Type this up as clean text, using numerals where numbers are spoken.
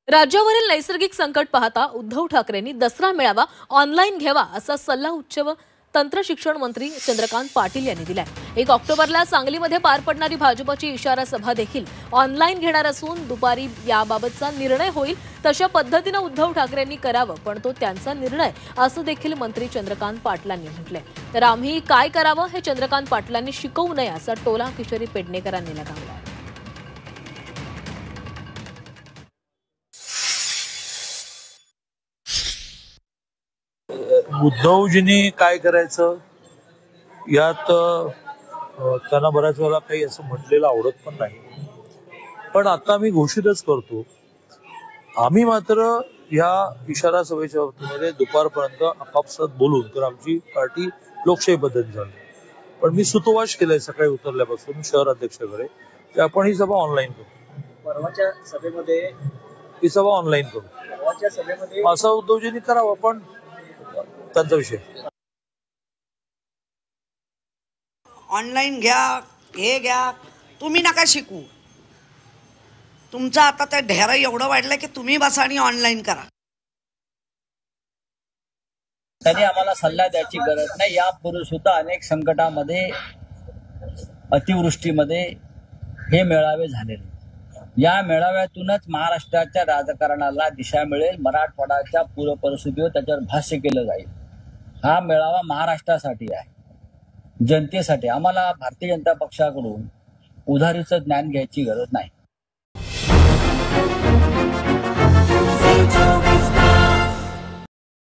राज्यावरील नैसर्गिक संकट पाहता उद्धव ठाकरेंनी दसरा मेळावा ऑनलाईन घ्यावा असा सल्ला उच्च व तंत्र शिक्षण मंत्री चंद्रकांत पाटील यांनी दिलाय। 1 ऑक्टोबरला सांगलीमध्ये पार पडणारी भाजपची इशारा सभा देखील ऑनलाईन घेणार असून दुपारी याबाबतचा निर्णय होईल तशा पद्धतीने उद्धव ठाकरेंनी करावं, पण तो त्यांचा निर्णय असं देखील मंत्री चंद्रकांत पाटलांनी म्हटलंय। तर आम्ही काय करावं हे चंद्रकांत पाटलांनी शिकवू नये असा टोला किशोरी पेडणेकरांनी लगावला। उद्धवजींनी काय करायचं यात त्यांना बऱ्याच वेळा काही असं म्हटलेलं आवडत पण नाही, पण आता मी घोषितच करतो, आम्ही मात्र या इशारा सभेच्या बाबतीमध्ये दुपारपर्यंत आपापसात बोलून तर आमची पार्टी लोकशाही पद्धती झाली, पण मी सुतोवाच केलाय सकाळी उतरल्यापासून शहर अध्यक्षाकडे की आपण ही सभा ऑनलाईन करू। परवाच्या सभेमध्ये ही सभा ऑनलाईन करू असं उद्धवजींनी करावं, पण त्यांचा विषय। ऑनलाईन घ्या, हे घ्या, तुम्ही नका शिकू। तुमचं आता ते ढेर एवढं वाढलं की तुम्ही बसा आणि ऑनलाईन करा। त्यांनी आम्हाला सल्ला द्यायची गरज नाही। यापूर्वी सुद्धा अनेक संकटामध्ये, अतिवृष्टीमध्ये हे मेळावे झालेले। या मेळाव्यातूनच महाराष्ट्राच्या राजकारणाला दिशा मिळेल, मराठवाड्याच्या पूर्व परिस्थितीवर त्याच्यावर भाष्य केलं जाईल। हा मेळावा महाराष्ट्रासाठी आहे, जनतेसाठी। आम्हाला भारतीय जनता पक्षाकडून उधारीचं ज्ञान घ्यायची गरज नाही।